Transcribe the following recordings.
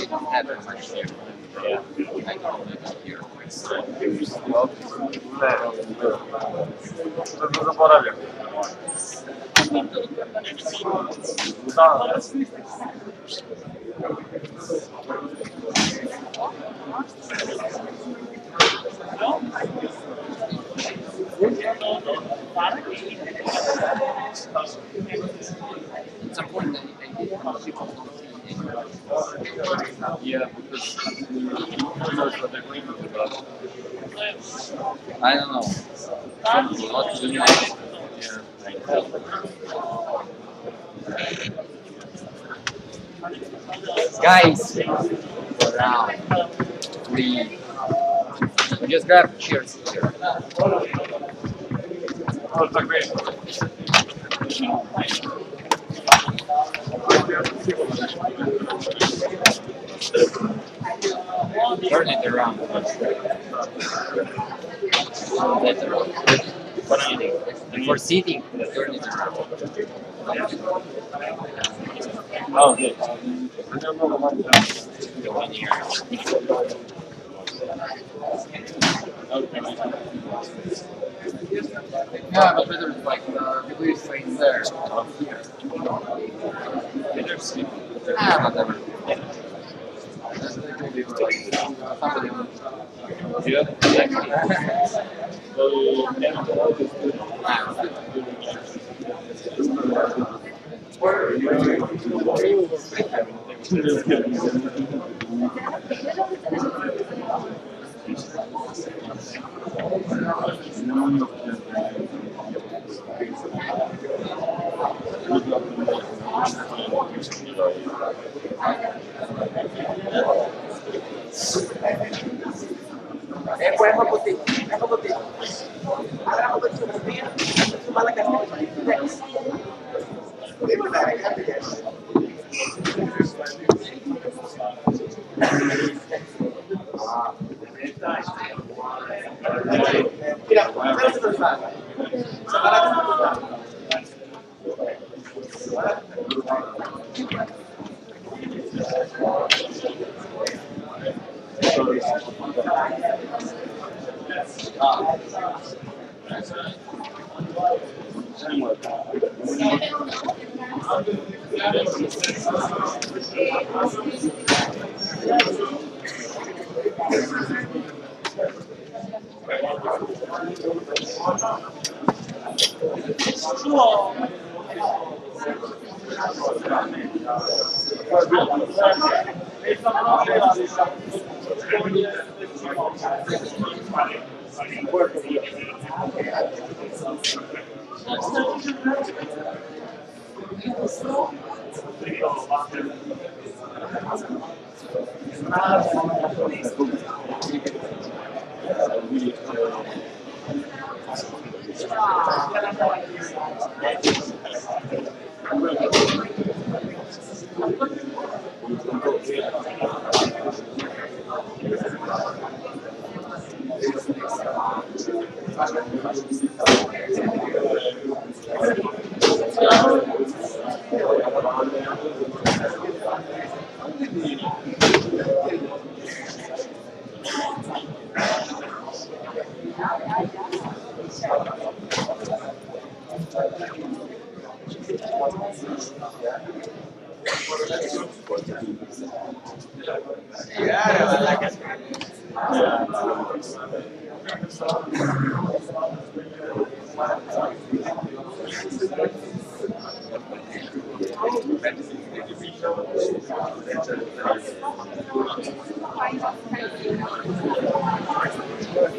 don't have that much here. I don't live here. At some point, I did people don't see anymore. Yeah, because who knows what they're going to do about. I don't know. Some will not do much. Guys, round three. Just grab chairs here. Oh, it's like great. Turn it around. Better. For seating, turn it around. Oh, good. Go in here. Yeah, but better like people is saying there. Here. Ah, whatever. Somebody will.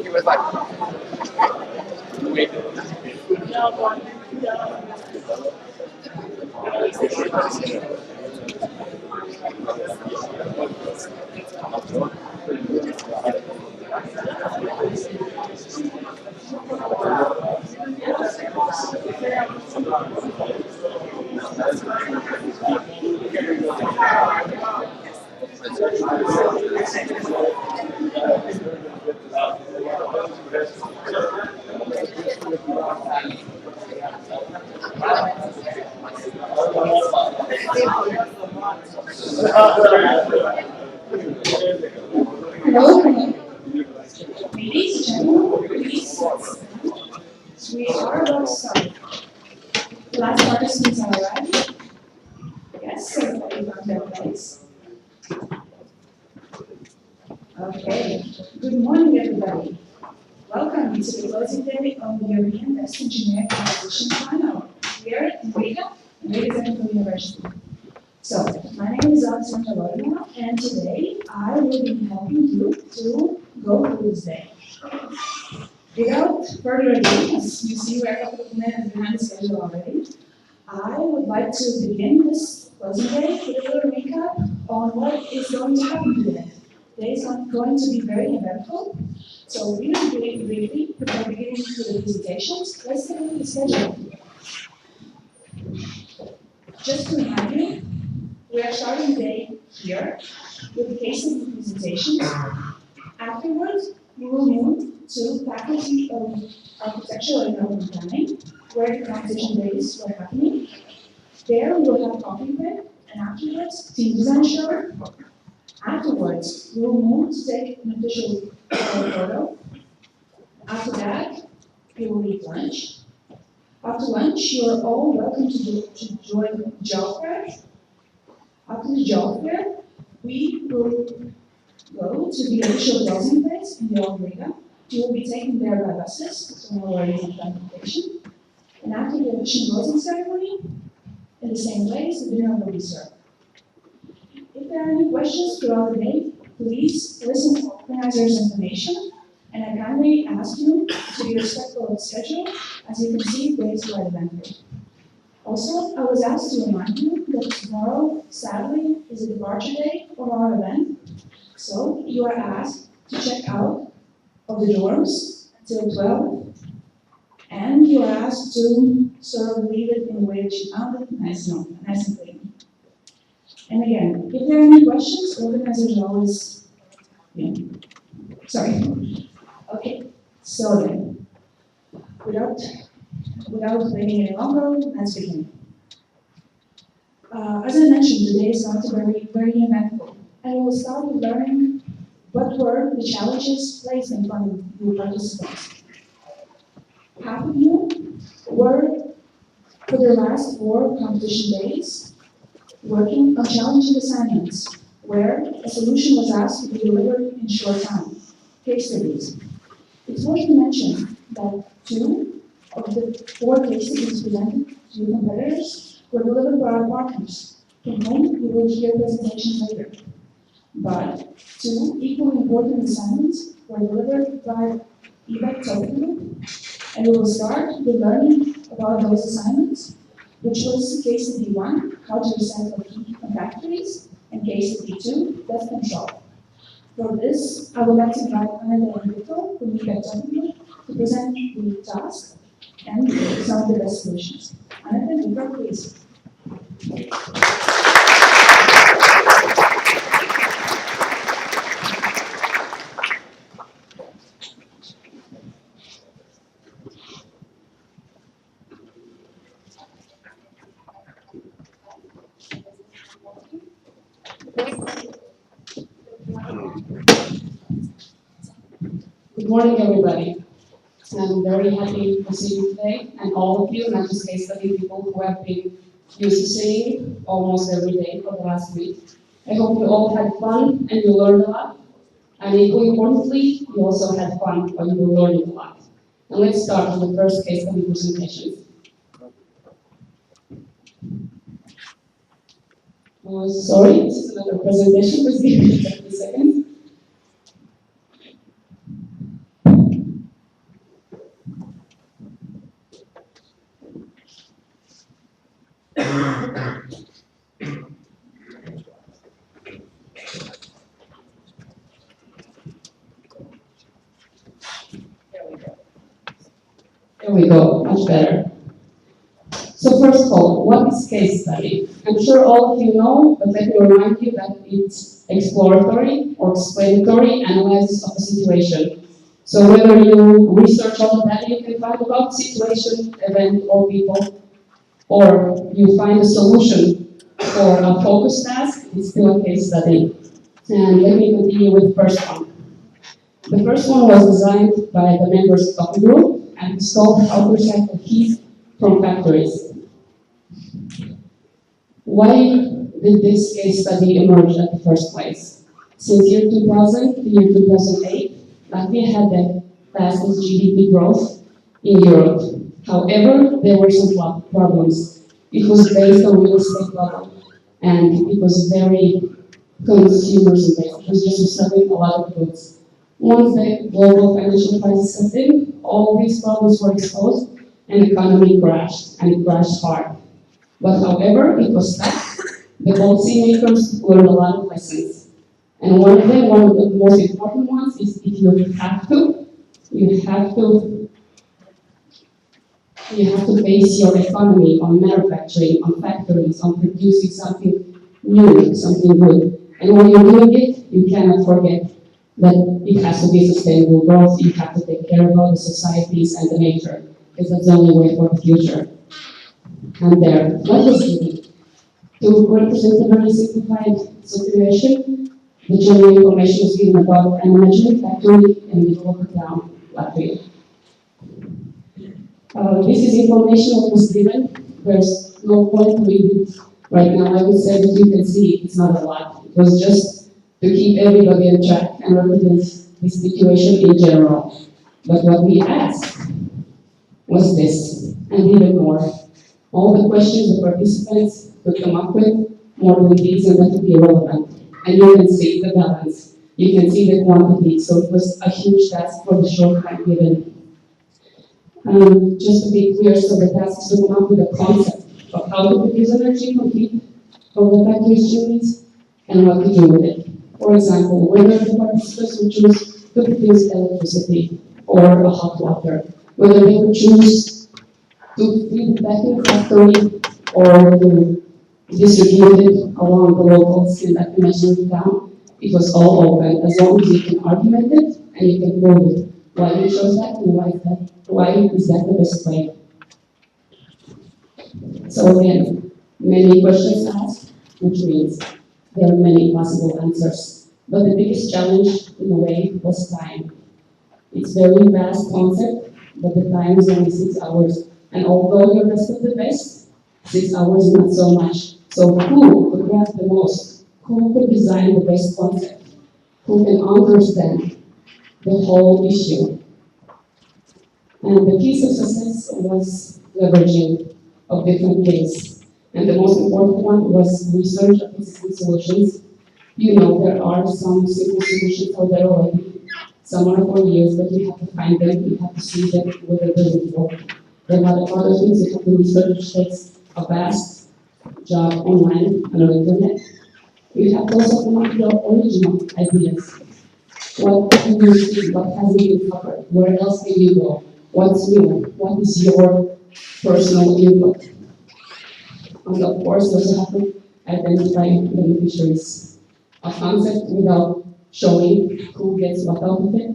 He was like, wait. We are about to start. The last participants are arrived. Yes, everybody found their place. Okay. Good morning, everybody. Welcome to the closing day of the European Best Engineering Competition Final here in Riga, Technical University. So, my name is Alexandra Lorina, and today I will be helping you to go through this day. Without further ado, as you see, we're a couple of minutes behind the schedule already. I would like to begin this closing day with a little recap on what is going to happen today. Today is going to be very eventful, so really briefly, before beginning with the presentations, let's take a look at the schedule. Just to remind you, we are starting the day here with the case study presentations. Afterwards, we will move to Faculty of Architectural and Urban Planning, where the competition days were happening. There we will have coffee break, and afterwards, team design show. Afterwards, we will move to take an official photo. After that, we will eat lunch. After lunch, you are all welcome to join the job fair. After the job fair, we will go to the official closing place in the Old Riga. You will be taken there by buses, so no worries on transportation. And after the official closing ceremony, in the same place, the dinner will be served. If there are any questions throughout the day, please listen to the organizer's information, and I kindly ask you to be respectful of the schedule. As you can see, days are eventful. Also, I was asked to remind you that tomorrow, sadly, is a departure day for our event. So you are asked to check out of the dorms until 12, and you are asked to sort of leave it in the way that you found it, nice and clean. And again, if there are any questions, organizers are always, sorry. Okay, so then, without waiting any longer, let's begin. As I mentioned, today is going to be very eventful, and we will start with learning what were the challenges placed in front of you participants. Half of you were, for the last 4 competition days, working on challenging assignments, where a solution was asked to be delivered in short time, case studies. It's worth to mention that 2 of the 4 case studies presented to your competitors were delivered by our partners, from whom you will hear presentations later. But 2 equally important assignments were delivered by EBEC, and we will start with learning about those assignments, which was case study 1, how to recycle heat from factories, and case study 2, dust control. For this, I would like to invite Anna and Victor from EBEC to present the task and some of the best solutions. Anna and Victor, please. Good morning, everybody. I'm very happy to see you today, and all of you, not just case study people who have been used to seeing almost every day for the last week. I hope you all had fun and you learned a lot. And equally importantly, you also had fun or you were learning a lot. And let's start with the first case study presentation. Sorry, this is another presentation. Please give me 30 seconds. There we go, much better. So first of all, what is case study? I'm sure all of you know, but let me remind you that it's exploratory or explanatory analysis of a situation. So whether you research all the data you can find about situation, event, or people, or you find a solution for a focus task, it's still a case study. And let me continue with the first one. The first one was designed by the members of the group, and it's called How to Recycle Heat from Factories. Why did this case study emerge at the first place? Since year 2000 to year 2008, Latvia had the fastest GDP growth in Europe. However, there were some problems. It was based on real estate bubble, and it was very consumers based. It was just selling a lot of goods. Once the global financial crisis set in, all these problems were exposed, and the economy crashed, and it crashed hard. But however, it was tough. The policymakers learned a lot of lessons. And one of the most important ones is if you have to base your economy on manufacturing, on factories, on producing something new, something good. And when you're doing it, you cannot forget that it has to be sustainable growth. You have to take care of all the societies and the nature, because that's the only way for the future. And there, what was given? To represent a very simplified situation, the general information is given about an management factory in the middle of the town, Latvia. This is information that was given. There's no point to read it right now. I would say that you can see it's not a lot. It was just to keep everybody on track and represent this situation in general. But what we asked was this, and even more. All the questions the participants could come up with, more than these, and that would be relevant. And you can see the balance. You can see the quantity. So it was a huge task for the short time given. Just to be clear, so the task is to come up with a concept of how to produce energy from heat from the factory's chimneys and what to do with it. For example, whether the participants would choose to produce electricity or a hot water, whether they would choose to feed it back in the factory or to distribute it along the locals in that dimension of town. It was all open, as long as you can argument it and you can prove it. Why you chose that and why is that the best way? So again, many questions asked, which means there are many possible answers. But the biggest challenge, in a way, was time. It's a very vast concept, but the time is only 6 hours. And although you're best of the best, 6 hours is not so much. So who could grasp the most? Who could design the best concept? Who can understand the whole issue? And the key to success was leveraging of different cases. And the most important one was research of existing solutions. You know, there are some simple solutions out there already. Some are for years, but you have to find them, you have to see them, whether they will work. There are other things you have to research, which takes a vast job online and on the internet. You have to also come up with your original ideas. What can you see? What hasn't been covered? Where else can you go? What's new? What is your personal input? And of course, also have to identify beneficiaries. A concept without showing who gets what out of it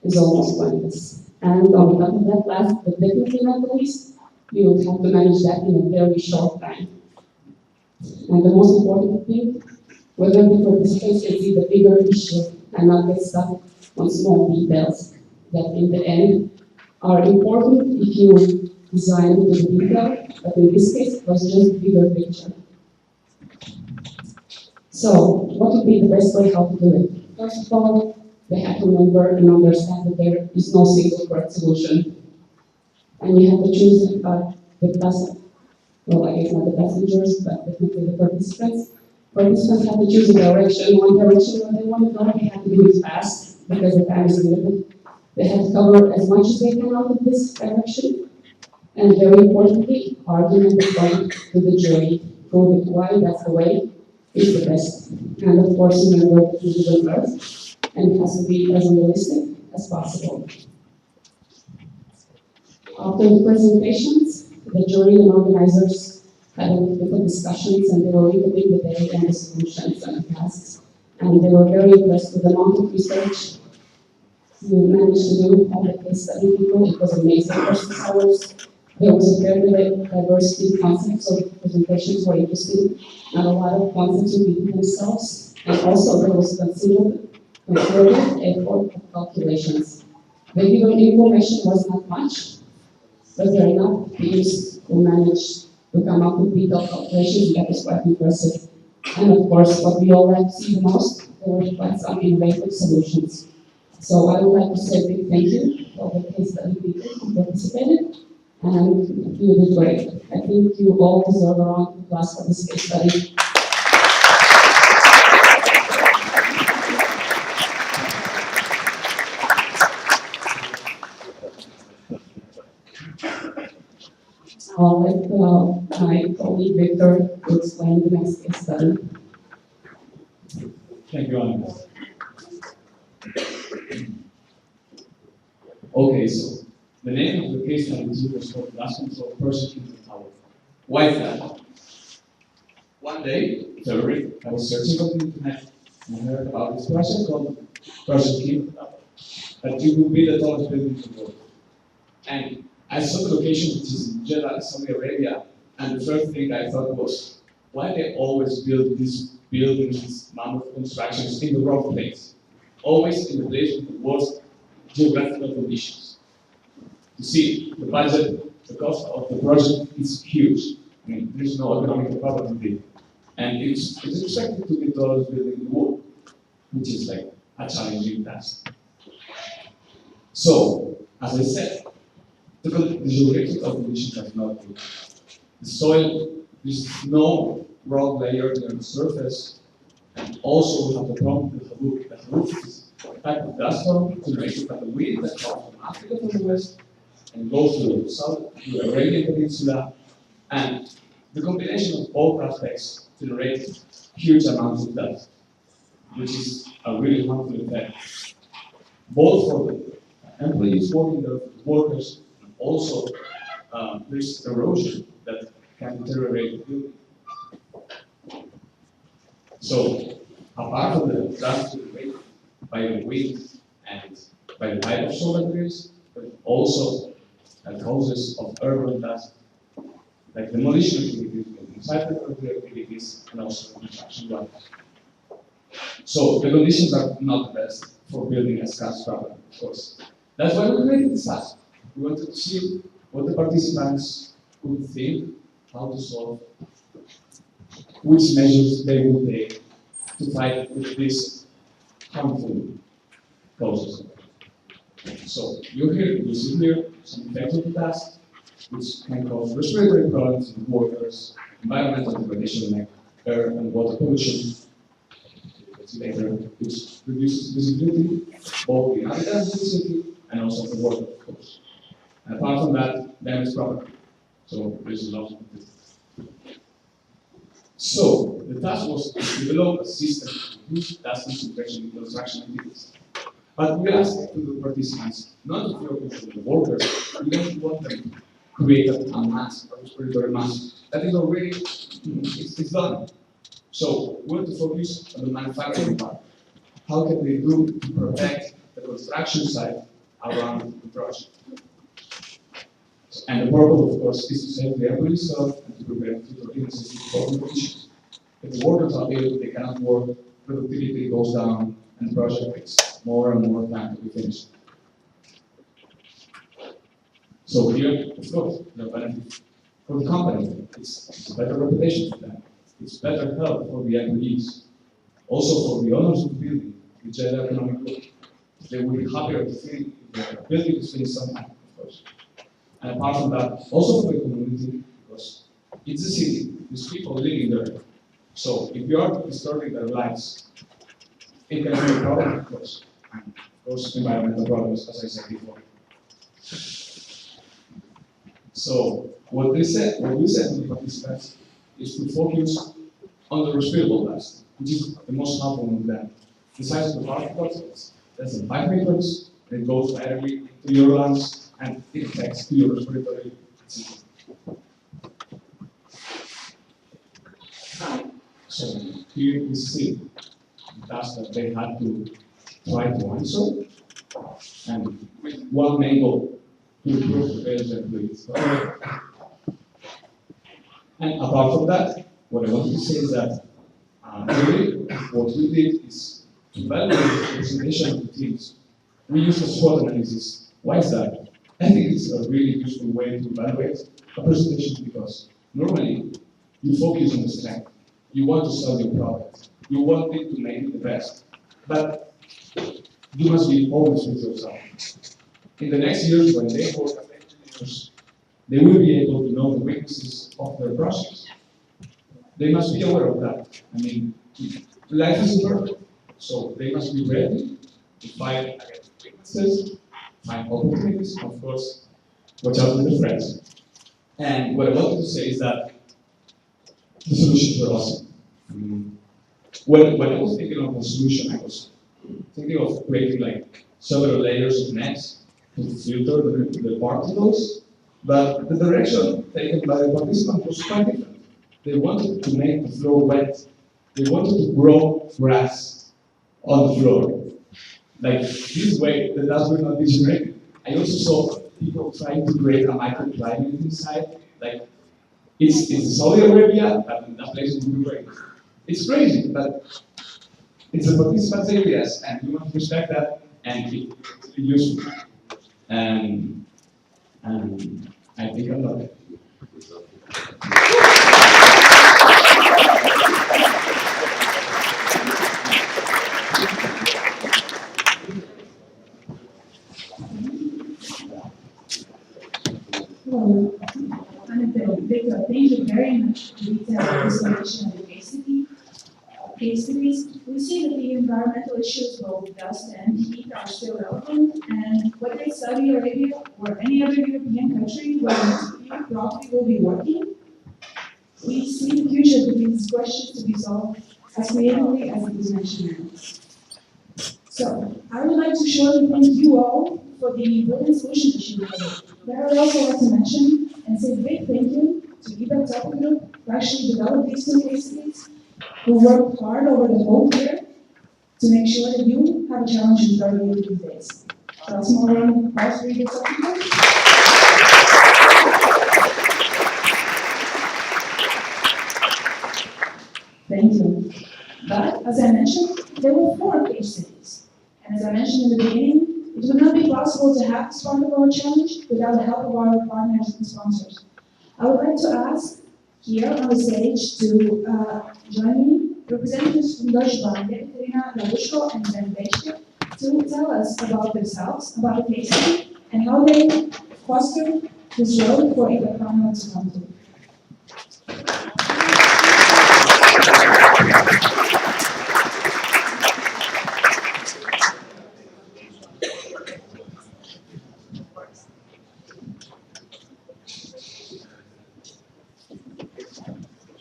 is almost pointless. And on top of that, last but definitely not the least, you will have to manage that in a very short time. And the most important thing, whether the participants can see the bigger issue and not get stuck on small details that in the end are important if you design to the detail, but in this case, it was just a bigger picture. So, what would be the best way how to do it? First of all, they have to remember and understand that there is no single correct solution. And you have to choose the passengers, well, I guess not the passengers, but definitely the participants. Participants have to choose a direction, one direction where they want to go. They have to do it fast because the time is limited. They have to cover as much as they can out of this direction. And very importantly, argument the point to the jury, prove it why that's the way is the best. And of course, remember the physical earth, and it has to be as realistic as possible. After the presentations, the jury and organizers had different discussions, and they were reviewing the day and the solutions and the tasks. And they were very impressed with the amount of research you managed to do on the case study people. It was amazing for 6 hours. There was a very diversity of concepts, so the presentations were interesting, and a lot of concepts repeated themselves. And also there was considerable effort of calculations. The given information was not much, but there are enough teams who managed to come up with detailed calculations that is quite impressive. And of course, what we all like to see the most, there were quite some innovative solutions. So I would like to say a big thank you to all the case study people who participated, and you did great. I think you all deserve a round of applause for this case study. I'll let my colleague Victor explain the next case study. Thank you, Anna. Okay, so the name of the case study was called Last Control Persecuted Tower. Why is that? One day, February, I was searching on the internet and I heard about this project called Persecuted Tower. That you will be the tallest building in the world. And I saw the location, which is in Jeddah, Saudi Arabia, and the first thing I thought was, why they always build these buildings, these mammoth constructions in the wrong place? Always in the place with the worst geographical conditions. You see, the budget, the cost of the project is huge. I mean, there's no economic problem with it. And it's expected to be the tallest building in the world, which is like a challenging task. So, as I said, the geographical conditions are not good. The soil, there's no rock layer near the surface, and also we have the problem with the roof. The roof is a type of dust storm generated by the wind that comes from Africa from the west and goes through the south, to the Arabian Peninsula, and the combination of both aspects generates huge amounts of dust, which is a really harmful effect, both for the employees working there, for the workers, and also there's erosion that can deteriorate the building. So, apart from the dust generated by the wind and by the type of soil that there is, but also causes of urban dust, like demolition activities, site activities, and also construction work. So the conditions are not the best for building a skyscraper, of course. That's why we created this task. We wanted to see what the participants would think, how to solve, which measures they would take to fight with this harmful causes. So you see here some effects of the task, which can cause respiratory problems in workers, environmental degradation like air and water pollution, later, which reduces visibility, both in habitats of the city and also of the worker, of course. And apart from that, damage property. So there's a lot of it. So the task was to develop a system to reduce dust concentration in construction activities. But we asked the participants not to focus on the workers, we don't want them to create a mass, a respiratory mass that is already, it's done. So we want to focus on the manufacturing part. How can they do to protect the construction site around the project? And the purpose, of course, is to save the employee itself and to prevent future illnesses and problem issues. If the workers are ill, they cannot work, productivity goes down, and the project takes more and more time to be finished. So here, of course, the benefit for the company, it's better reputation for them. It's better health for the employees. Also for the owners of the building, the general economic growth. They will be happier to see the building is finished sometime, of course. And apart from that, also for the community, because it's a city, there's people living there. So if you are disturbing their lives, it can be a problem, of course. And of course, environmental problems, as I said before. So what we said to the participants is to focus on the respirable dust, which is the most harmful of them. The size of the particles is less than 5 meters, and it goes directly to your lungs, and it affects your respiratory system. So here we see the dust that they had to try to answer, and with one main goal, to improve the players' employees. And apart from that, what I want to say is that really what we did is to validate the representation of the teams We use the SWOT analysis. Why is that? I think it's a really useful way to evaluate a presentation because normally you focus on the strength. You want to sell your product. You want it to make it the best. But you must be honest with yourself. In the next years, when they work as engineers, they will be able to know the weaknesses of their process. They must be aware of that. I mean, life is perfect, so they must be ready to fight against weaknesses, find opportunities, of course, watch out with the friends. And what I wanted to say is that the solutions were awesome. When I was thinking of the solution, I was thinking of creating like several layers of nets to filter the particles, but the direction taken by the participants was quite different. They wanted to make the floor wet. They wanted to grow grass on the floor. Like this way, the dust will not be generated. I also saw people trying to create a microclimate inside. Like it's Saudi Arabia, but that place will be great. It's crazy, but it's the participants' ideas, and we must respect that and it's really useful. And I think I love it. Well, Victor, thank you very much for the detailed presentation of the case studies. We see that the environmental issues, both dust and heat, are still relevant, and whether it's Saudi Arabia or any other European country where you probably will be working, we see the future for these questions to be solved as creatively as it is mentioned now. So, I would like to shortly thank you all for the brilliant solutions that you provided. But I would also like to mention and say a big thank you to EBEC Top Group who actually developed these two case studies, who worked hard over the whole year to make sure that you have a challenge in front of you these days. So let's move on to applause for EBEC Top Group. Thank you. But as I mentioned, there were 4 case studies. And as I mentioned in the beginning, it would not be possible to have this part of our challenge without the help of our partners and sponsors. I would like to ask here on the stage to join me, representatives from Deutsche Bank, Katerina Labushko and Ben Bechke, to tell us about themselves, about the case study, and how they fostered this road for EBEC Panel to come to.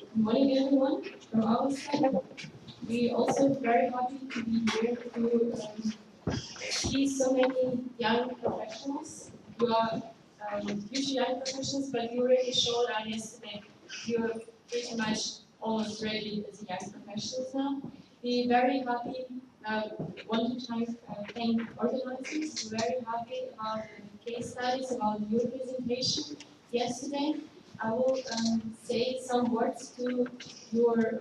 Good morning, everyone. From our side, we also very happy to be here to see so many young professionals. You are usually young professionals, but you already showed us yesterday you're pretty much almost ready as young professionals now. We very happy. Want to thank organizers. We're very happy about the case studies, about your presentation yesterday. I will say some words to your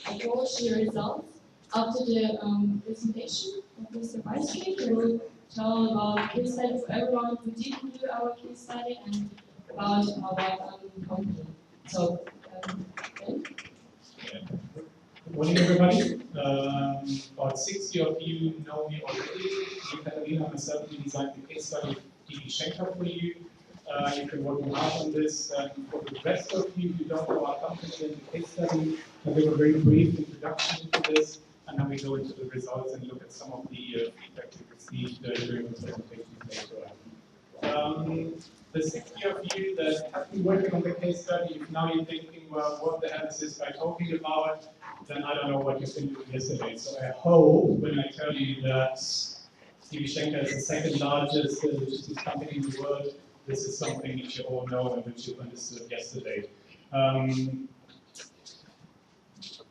approach, your results after the presentation of Mr. Vice Chair. We will tell about case study for everyone who didn't do our case study and about our company. So, Ben? Good morning, everybody. About 60 of you know me already. Katarina and myself, we designed the case study of EBEC Schenker for you. You've been working hard on this. For the rest of you who don't know our company and the case study, I'll give a very brief introduction to this, and then we go into the results and look at some of the feedback we received during the presentation later on. The 60 of you that have been working on the case study, if now you're thinking, well, what the hell is this guy talking about? Then I don't know what you've been doing yesterday. So I hope when I tell you that EBEC Schenker is the second largest logistics company in the world, this is something that you all know and which you understood yesterday.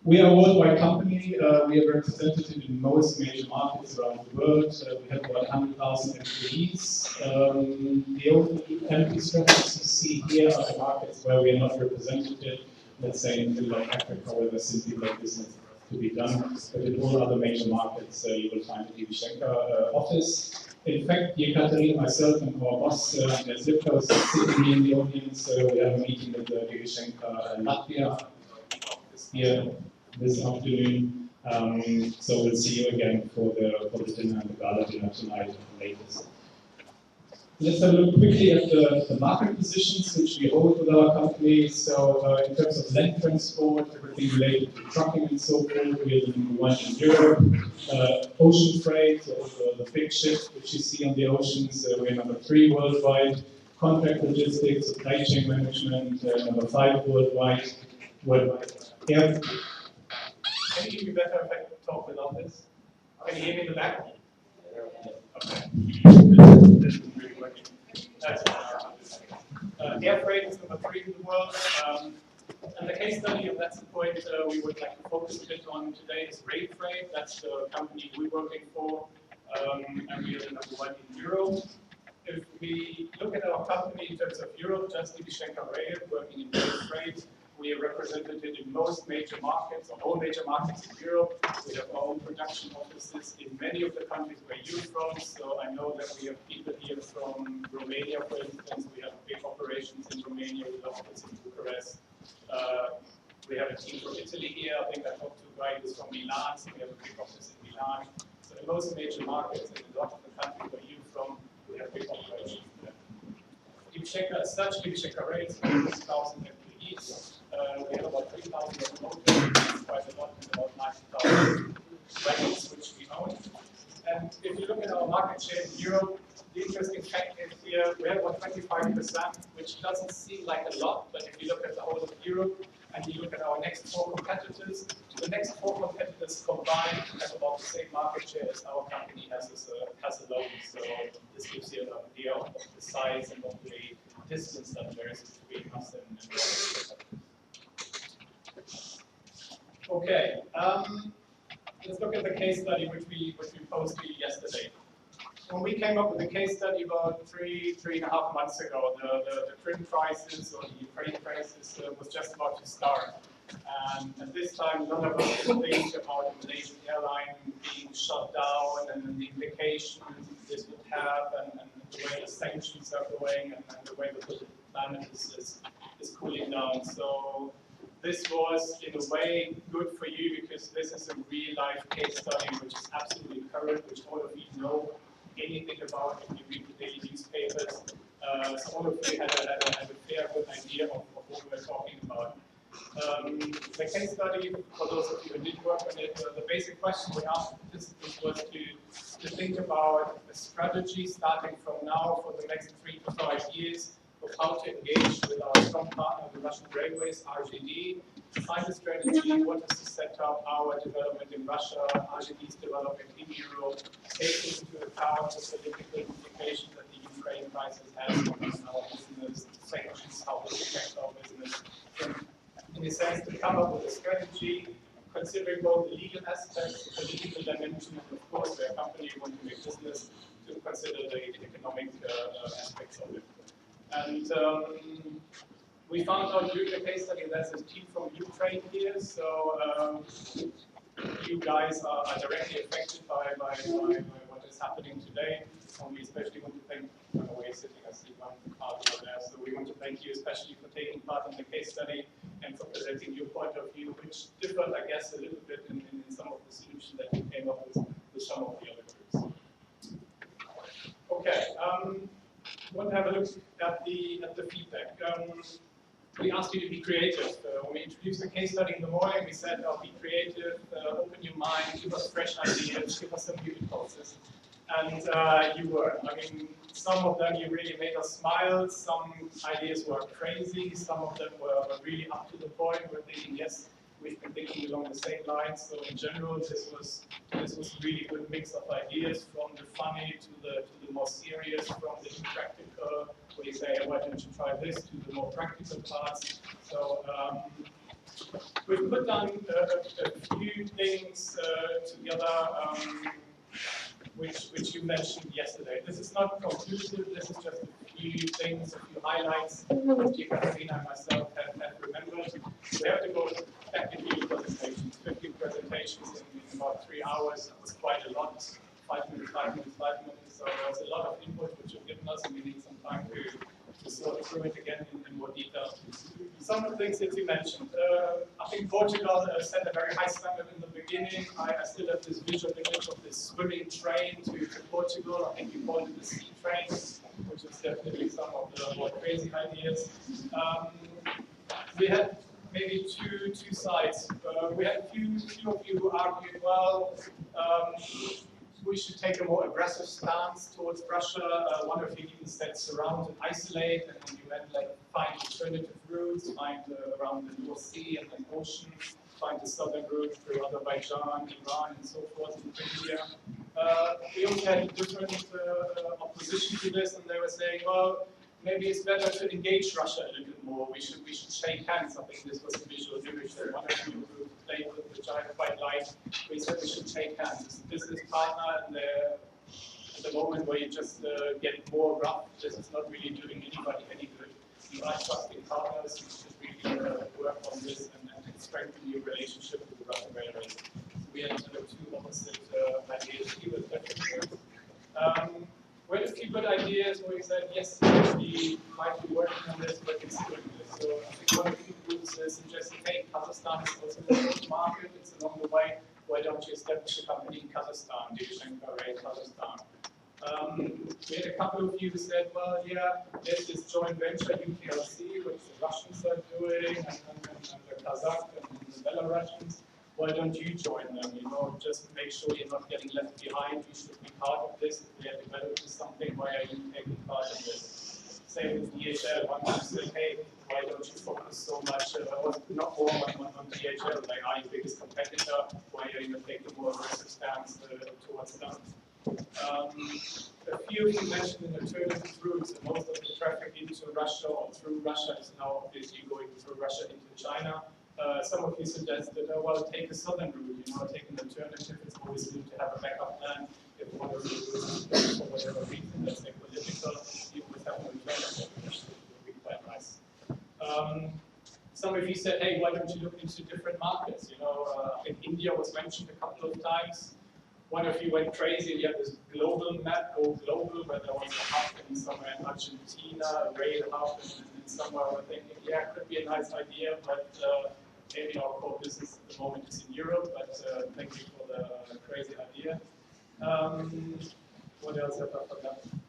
We are a worldwide company. We are represented in most major markets around the world. We have about 100,000 employees. The only empty structures you see here are the markets where we are not represented. Let's say in the middle of Africa, where there's simply no business to be done. But in all other major markets, you will find the EBEC Schenker office. In fact, Yekaterina, myself, and our boss, Zipka, is sitting here in the audience. We have a meeting with EBEC Latvia here this afternoon. So we'll see you again for the dinner and the gala dinner tonight at the latest. Let's have a look quickly at the market positions which we hold with our company. So in terms of land transport, everything related to trucking and so forth, we are the #1 in Europe. Ocean freight, so the big ships which you see on the oceans, we're #3 worldwide. Contract logistics, supply chain management, #5 worldwide. Yeah. Can you hear me better if I talk without this? Can you hear me in the back? Okay. This is really working. That's air freight is #3 in the world. And the case study, and that's the point we would like to focus a bit on today, is rail freight. That's the company we're working for, and we are the #1 in Europe. If we look at our company in terms of Europe, just EBEC Rail, working in rail freight, we are represented in most major markets, or all major markets in Europe. We have our own production offices in many of the countries where you're from. So I know that we have people here from Romania, for instance. We have big operations in Romania with offices in Bucharest. We have a team from Italy here. I think I talked to a guy who's from Milan, so we have a big office in Milan. So in most major markets and in a lot of the countries where you're from, we have big operations there. EBEC as such, EBEC Rail is 1,000 employees. We have about 3,000 locomotives, quite a lot, and about 90,000 wagons which we own. And if you look at our market share in Europe, the interesting fact is here we have about 25%, which doesn't seem like a lot, but if you look at the whole of Europe and you look at our next 4 competitors, the next 4 competitors combined have about the same market share as our company has alone. So this gives you an idea of the size and of the distance that there is between us and the competitors. Okay, let's look at the case study which we posted yesterday. When we came up with the case study about 3.5 months ago, the Crimea crisis or the Ukraine crisis was just about to start. And at this time, none of us could think about the Malaysian airline being shut down and the implications this would have, and the way the sanctions are going, and the way the planet is cooling down. So this was, in a way, good for you because this is a real-life case study which is absolutely current, which all of you know anything about if you read the daily newspapers. So all of you had a fair good idea of what we were talking about. The case study, for those of you who did work on it, the basic question we asked participants was to think about a strategy starting from now for the next 3 to 5 years of how to engage with our strong partner, the Russian Railways, RGD, define the strategy, what is the setup, our development in Russia, RGD's development in Europe, taking into account the political implications that the Ukraine crisis has on our business, sanctions, how this affects our business. In a sense, to come up with a strategy, considering both the legal aspects, the political dimension, and of course, the company you want to make business, to consider the economic aspects of it. And we found out during the case study there's a team from Ukraine here, so you guys are directly affected by what is happening today. And we especially want to thank, we're sitting, I see one part over there, so we want to thank you especially for taking part in the case study and for presenting your point of view, which differed, I guess, a little bit in some of the solutions that you came up with some of the other groups. Okay. Want to have a look at the feedback. We asked you to be creative. When we introduced the case study in the morning, we said, be creative, open your mind, give us fresh ideas, give us some new impulses. And you were. I mean, some of them you really made us smile, some ideas were crazy, some of them were really up to the point, we're thinking, yes, we've been thinking along the same lines. So in general, this was really good mix of ideas, from the funny to the more serious, from the impractical, where you say, why don't you try this, to the more practical parts. So we've put down a few things together, which you mentioned yesterday. This is not conclusive, this is just a few things, a few highlights that Katarina and myself have remembered. We have to go back to 50 presentations. 50 presentations in about 3 hours. That was quite a lot. 5 minutes, 5 minutes, 5 minutes. So there's a lot of input which you've given us, and we need some time to sort through it again in more detail. Some of the things that you mentioned, I think Portugal set a very high standard in the beginning. I still have this visual image of this swimming train to Portugal. I think you called it the sea train, which is definitely some of the more crazy ideas. We had maybe two sides. We had a few of you who argued, well, we should take a more aggressive stance towards Russia. One of you even said surround and isolate, and then you meant like find alternative routes, find around the North Sea and the ocean, find the southern route through Azerbaijan, Iran, and so forth, and India. We also had a different opposition to this, and they were saying, well, maybe it's better to engage Russia a little bit more. We should shake hands. I think this was a visual image that one of you who played with, which I quite liked. We said we should shake hands. It's a business partner, and at the moment where you just get more rough, this is not really doing anybody any good. You are trusting partners. You should really work on this and strengthen your relationship with the Russian railways. So we had two opposite ideas. He was definitely we had a few good ideas where we said, yes, we might be working on this, but it's doing this. So I think one of the groups suggested, hey, Kazakhstan is also an important market, it's along the way, why don't you establish a company in Kazakhstan, Dibyshenko Rail Kazakhstan. We had a couple of you who said, well, yeah, there's this joint venture, UPLC, which the Russians are doing, and the Kazakh and the Belarusians. Why don't you join them? You know, just make sure you're not getting left behind. You should be part of this. If we are developing something, why are you taking part in this? Same with DHL. One person said, hey, why don't you focus so much, not more on DHL, like are your biggest competitor? Why are you taking more aggressive stance towards them? A few of you mentioned an alternative routes, and most of the traffic into Russia or through Russia is now obviously going through Russia into China. Some of you suggested, oh, well, take a southern route, you know, take an alternative. It's always good to have a backup plan. If one of the routes, for whatever reason, let's say political, you always have an alternative, which would be quite nice. Some of you said, hey, why don't you look into different markets? You know, I think India was mentioned a couple of times. One of you went crazy, and you had this global map, Go Global, where there was a hub in somewhere in Argentina, a rail hub, and somewhere we're thinking, yeah, it could be a nice idea, but maybe our core business at the moment is in Europe, but thank you for the crazy idea. What else have I forgotten?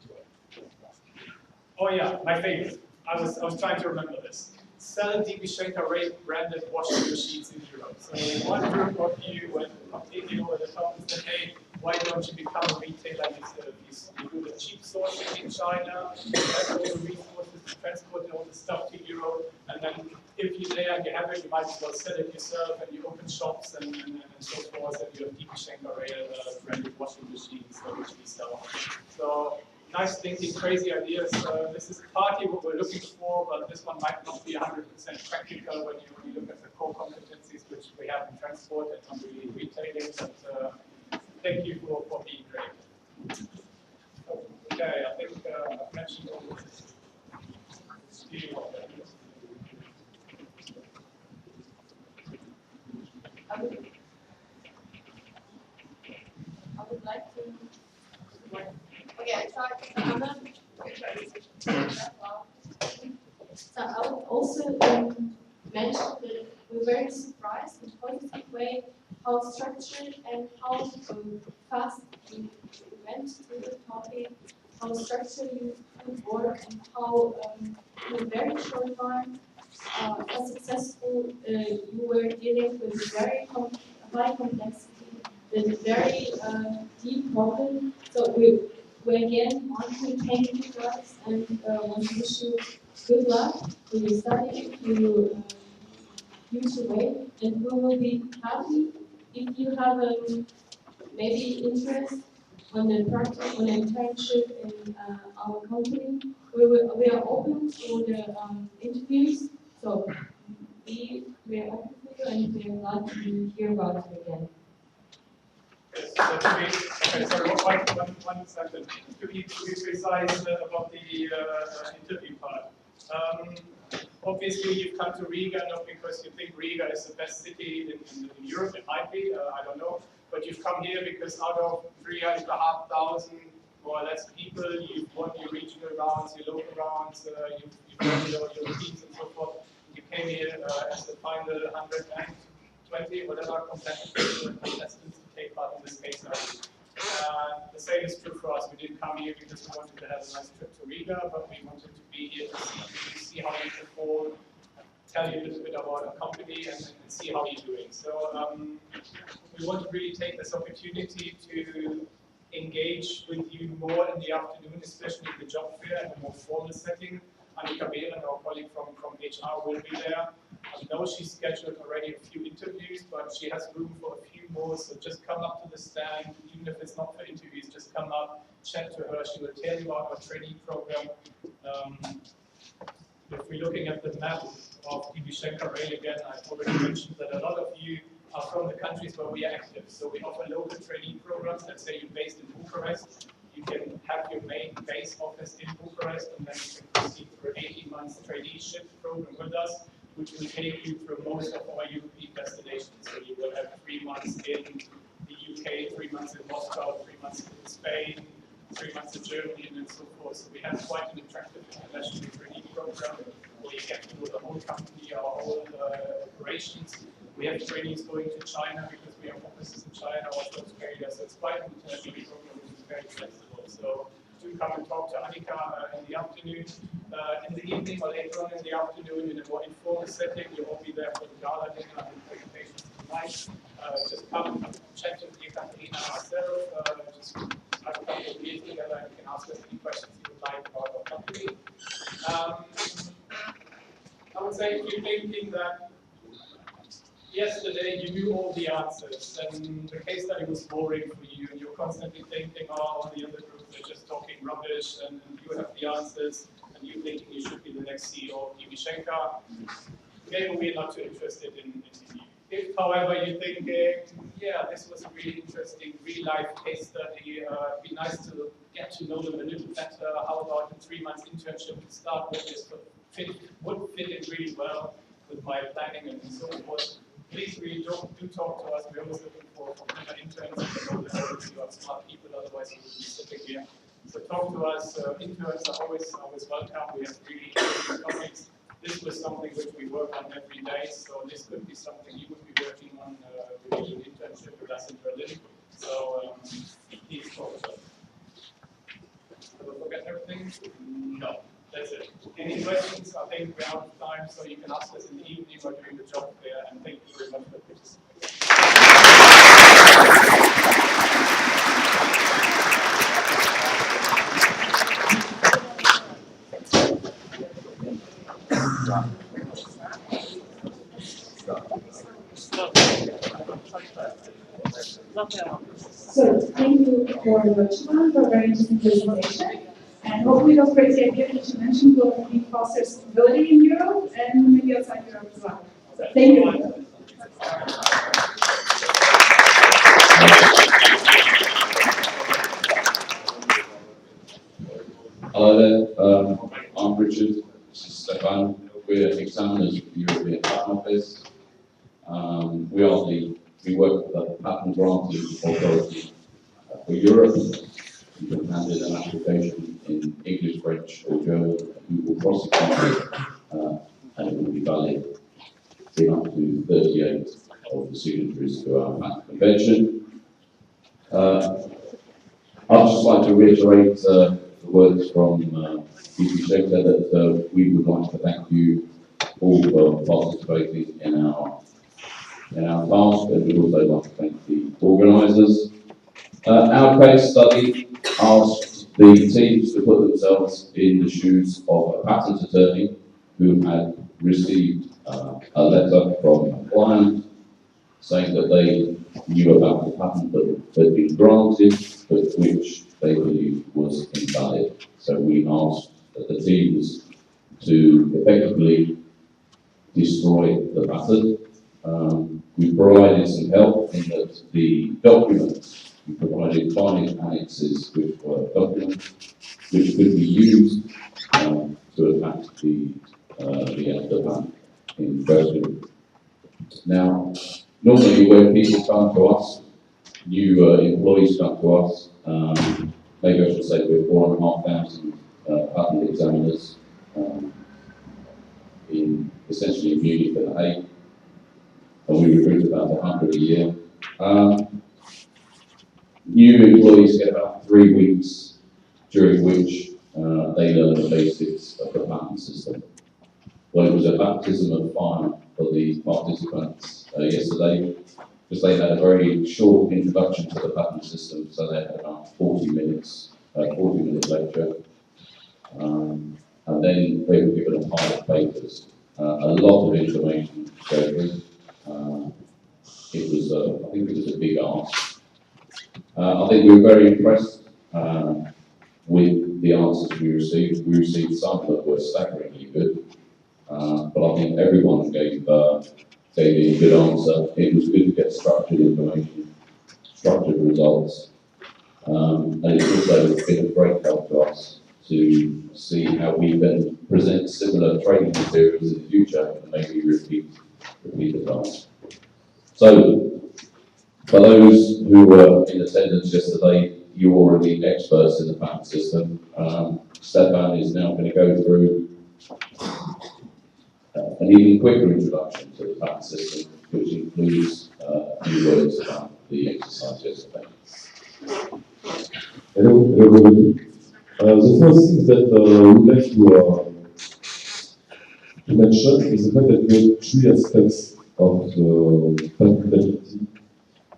Oh yeah, my favorite. I was trying to remember this. Sell Dibyshenko Rail branded washing machines in Europe. So one group of you went completely over the top and said, hey, why don't you become a retailer yourself? You do the cheap sourcing in China, you have all the resources to transport all the stuff to Europe, and then if you're there, you have it, you might as well sell it yourself, and you open shops and so forth, and you have Dibyshenko Rail branded washing machines which we sell. So nice thinking, crazy ideas. This is partly what we're looking for, but this one might not be 100% practical when you look at the core competencies which we have in transport and not really retailing. But thank you for being great. Okay, I think I've mentioned all of this. I would like to. Okay, I tried. I'm not. So I would also mention that we're very surprised in a positive way how structured and how fast you went through the topic, how structured you could work, and how in a very short time how successful you were dealing with very high complexity, with very deep problem. So we again want to thank you guys and want to wish you good luck with your study, with your future way, and we will be happy if you have maybe interest on a practice, on an internship in our company. We are open for the interviews, so we are open for you and we are glad to hear about it again. Yes, so okay, sorry, one sentence. To be precise about the interview part. Obviously, you've come to Riga not because you think Riga is the best city in Europe. It might be, I don't know. But you've come here because out of 3,500 more or less people, you've won your regional rounds, your local rounds, you've won your teams and so forth. You came here as the final 120, whatever contestants to take part in this case study. The same is true for us. We didn't come here because we wanted to have a nice trip to Riga, but we wanted to be here to see how you perform, tell you a little bit about our company, and see how you're doing. So we want to really take this opportunity to engage with you more in the afternoon, especially in the job fair in a more formal setting. Annika Behren, our colleague from HR, will be there. I know she's scheduled already a few interviews, but she has room for a few more, so just come up to the stand, even if it's not for interviews, just come up, chat to her, she will tell you about our training program. If we're looking at the map of EBEC Rail again, I've already mentioned that a lot of you are from the countries where we are active, so we offer local training programs. Let's say you're based in Bucharest, you can have your main base office in Bucharest, and then you can proceed through an 18 months traineeship program with us, which will take you through most of our European destinations. So you will have 3 months in the UK, 3 months in Moscow, 3 months in Spain, 3 months in Germany, and so forth. So we have quite an attractive international training program where you get to know the whole company, our whole operations. We have trainees going to China because we have offices in China, also Australia. So it's quite an international program, which is very flexible. So do come and talk to Annika in the afternoon. In the evening or later on in the afternoon, in a more informal setting, you'll all be there for the gala dinner and presentations tonight. Just come chat with Ekaterina and myself. Just have a couple of meetings together, and you can ask us any questions you would like about our company. I would say if you're thinking that yesterday you knew all the answers, and the case study was boring for you, and you're constantly thinking, oh, all the other groups are just talking rubbish, and you have the answers, and you thinking you should be the next CEO of EBEC, maybe we're not too interested in you. If, however, you're thinking, yeah, this was a really interesting real-life case study, it'd be nice to get to know them a little better, how about a 3 months internship to start with, this would fit in really well with my planning and so forth. Please really do talk to us. We're always looking for interns. We know that you are smart people, otherwise you wouldn't be sitting here. So talk to us. Interns are always welcome. We have really interesting topics. This was something which we work on every day, so this could be something you would be working on with your internship with us in Berlin. So please talk to us. Did I forget everything? No. That's it. Any questions? I think we're out of time, so you can ask us in the evening or during the job fair, and thank you very much for participating. So thank you for Deutsche Bahn for a very interesting presentation. And hopefully those crazy ideas that you mentioned will be foster stability in Europe and maybe outside Europe as well. So thank you. Hello there, I'm Richard, this is Stefan. We're examiners of the European Patent Office. We work with the Patent Granting Authority for Europe. You can hand in an application in English, French or German, and we will prosecute it, and it will be valid in up to 38 of the signatories to our patent convention. I'd just like to reiterate the words from EBEC that we would like to thank you all for participating in our task, and we'd also like to thank the organisers. Our case study asked the teams to put themselves in the shoes of a patent attorney who had received a letter from a client saying that they knew about the patent that had been granted, but which they believed was invalid. So we asked the teams to effectively destroy the patent. We provided some help in that the documents, we provided 5 annexes which were documents which could be used to attack the patent in question. Now, normally when people come to us, new employees come to us, maybe I should say we're 4,500 patent examiners in essentially Munich and The Hague, and we recruit about 100 a year. New employees get about 3 weeks during which they learn the basics of the patent system. Well, it was a baptism of fire for the participants yesterday, because they had a very short introduction to the patent system, so they had about 40-minute lecture. And then they were given a pile of papers, a lot of information to go through. I think it was a big ask. I think we were very impressed with the answers we received. We received some that were staggeringly good, but I think everyone gave me a good answer. It was good to get structured information, structured results, and it's also been a great help to us to see how we can present similar training materials in the future and maybe repeat the task. So, for those who were in attendance yesterday, you're already experts in the patent system. Stefan is now going to go through an even quicker introduction to the patent system, which includes a few words about the exercise yesterday. Hello everybody. The first thing that we would like to mention is the fact that we have 3 aspects of the patentability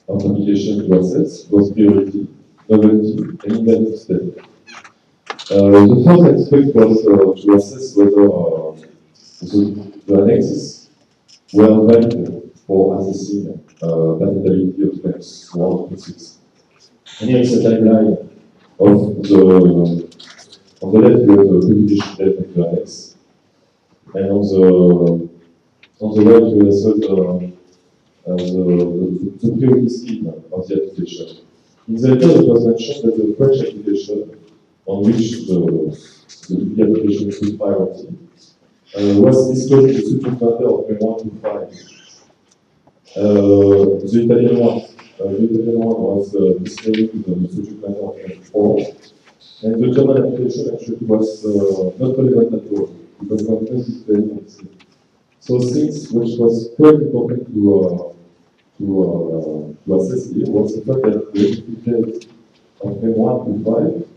of application to assets: was priority, novelty, and inventive state. The first aspect was to assess whether the annexes were valid for assessing patentability of claims 1 to 6. And here is a timeline of the left we have the publication date of the annex, and on the right we have the priority scheme of the application. In the letter it was mentioned that the French application on which the application took priority was disclosed in the subject matter of May 1 to 5. The Italian one was disclosed in the subject matter of May 4. And the German application actually was not relevant at all, because content is very mixed. So things which was quite important to assess here was the fact that the certificate of May 1 to 5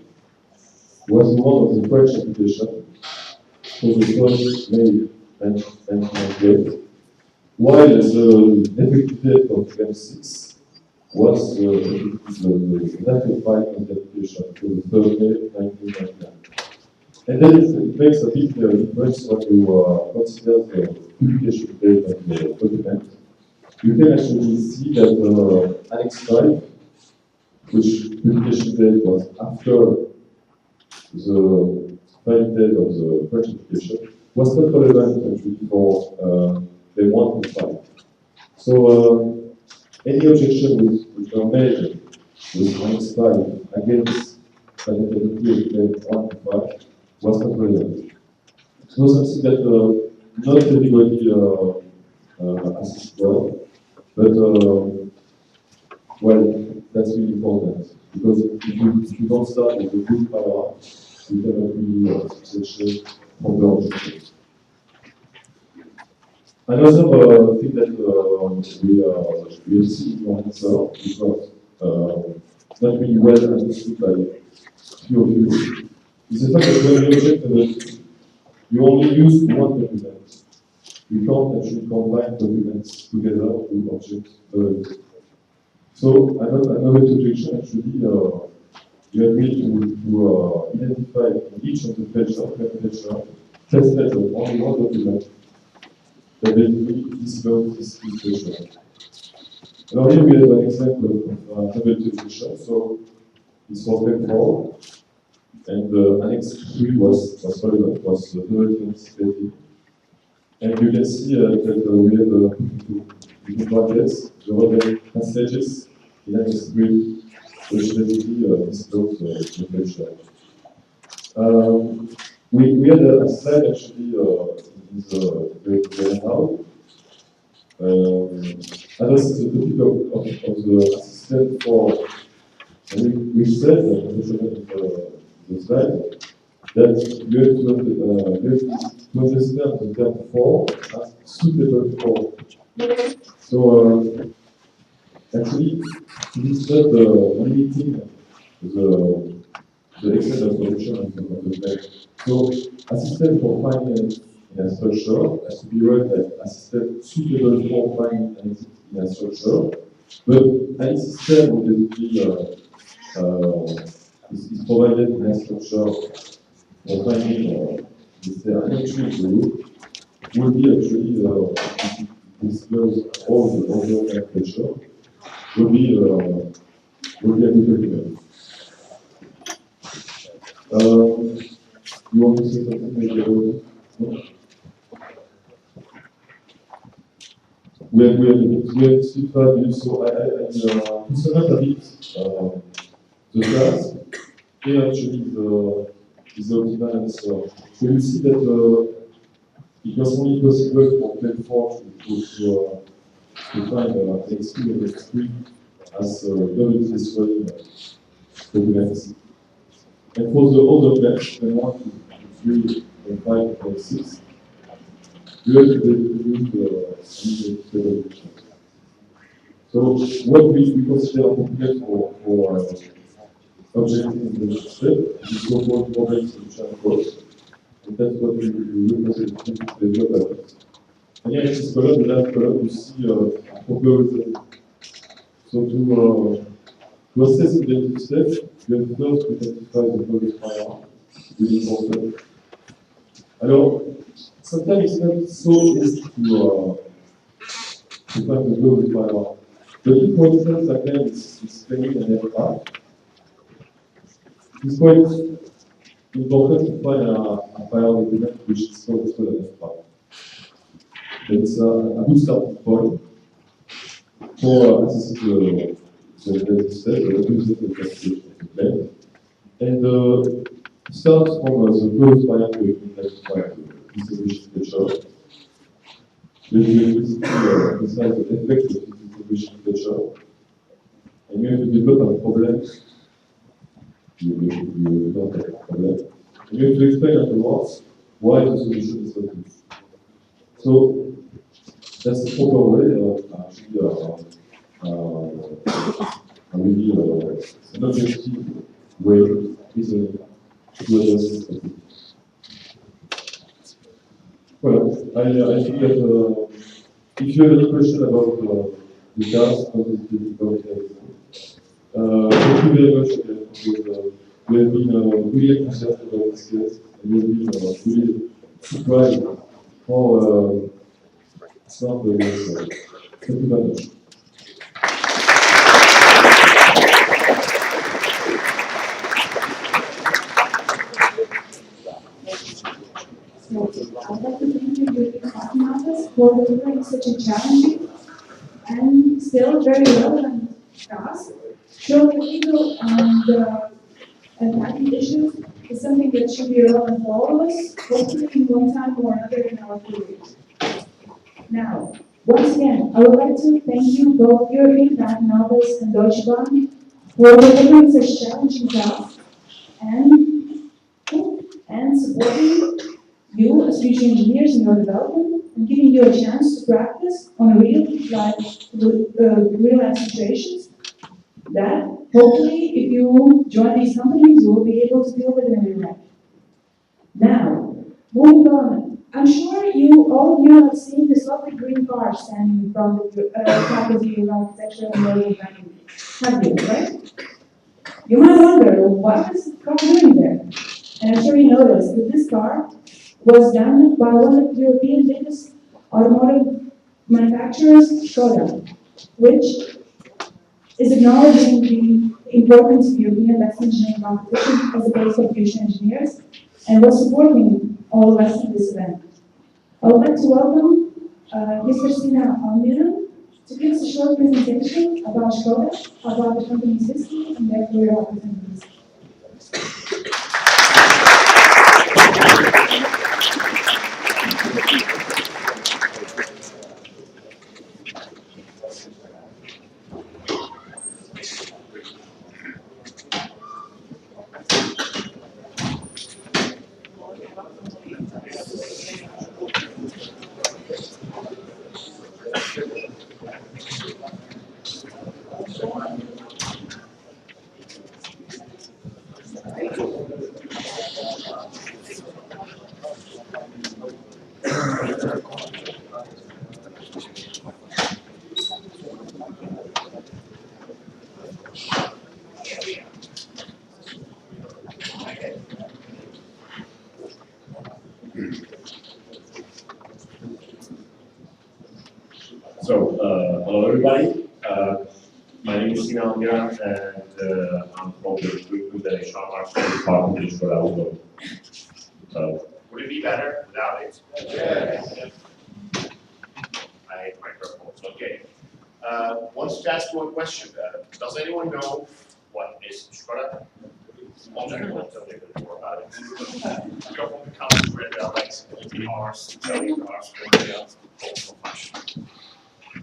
was one of the French application, so the first May and date, while the effective date of May 6 was the natural file of the application, so the 3rd May 1999. And then it makes a big difference when you consider the publication date of the document. You can actually see that Annex 5, which publication date was after the file date of the French application, was not relevant actually for May 1 to 5. So any objection which were made with Annex 5 against patentability of May 1 to 5 was not relevant. It was something that not everybody assessed well, but well, that's really important, because if you don't start with a good paragraph, you cannot really substantiate proper objections. Another thing that we have seen in your answer, which was not really well understood by few of you, is the fact that when you object novelty, you only use one document. You can't actually combine documents together to object novelty. So another objection actually, you agree to identify in each of the pages, test page of only one document that basically disclose this feature. Now here we have an example of novelty objection. So it's for claim 4, and Annex 3 was relevant, was novelty anticipated. And you can see that we have in brackets the relevant passages in Annex 3, which basically disclose the feature. We had a slide actually in the now. Addressing the topic of the assistant for And we said that on the slide that you have to understand the term for as suitable for. So actually, it is not limiting the extent of production of the plant. So a system for finding in a structure has to be read as a system suitable for finding in a structure, but any system will basically is provided in a structure for finding let's say an entry in the loop will be actually disclose all the audio temperature will be applicable. You want to say something maybe about it? No? We have still 5 minutes, so I to sum up a bit the task. Here actually is the optimal answer. So you see that it was only possible for platform to find X2 and X3 as double destroying problems. And for the other plants, from 1 to 3 and 5 and 6, you have to use the evolution. So what we consider appropriate for objective in the step is so-called problem solution approach. And that's what we represent in the development. And here in this column, the last column, you see a proposal. So to assess the objective step, you have first to identify the progress fire, really important. Alors, sometimes it's not so easy to find the progress fire. But if, for instance, a claim is claiming an aircraft, it's quite important to find a fire element which is called an aircraft. It's a good starting point for assessing the step, the classification of the claim. And start from the close fire to identify the distribution feature. Then you have to decide the effect of the distribution feature. And you have to develop a problem. You don't have a problem. And you have to explain afterwards why the solution is not good. So that's the proper way actually really an objective way reasoning to address this topic. Well, I think that if you have any question about the task of this difficult thank you very much again because we have been really enthusiastic about this case and we have been really surprised how smart the way is. Thank you very much. I'd like to thank you, European Patent Office, for delivering such a challenging and still very relevant task. Showing legal and patent issues is something that should be relevant for all of us, hopefully in one time or another in our careers. Now, once again, I would like to thank you, both European Patent Office and Deutsche Bank, for delivering such challenging tasks and supporting you as future engineers in your development and giving you a chance to practice on real life situations that hopefully if you join these companies you will be able to deal with in real life. Now, moving on, I'm sure all of you have seen this lovely green car standing in front of the Faculty of Architecture and Building Planning. Have you, right? You might wonder, what is the car doing there? And I'm sure you noticed that this car was done by one of the European biggest automotive manufacturers, Skoda, which is acknowledging the importance of European best engineering competition as a base for future engineers, and was supporting all of us in this event. I would like to welcome Ms. Christina Almiron to give us a short presentation about Skoda, about the company's history and their career opportunities. So, hello everybody. My name is Sina Almira, and I'm from the recruitment and HR marketing department in Auto. Would it be better without it? Yes. I hate microphones. Okay. Wants to ask one question. Does anyone know what is Skoda? I'll tell you a little bit more about it. We are from the country where there are like cars, selling cars, and they are so much.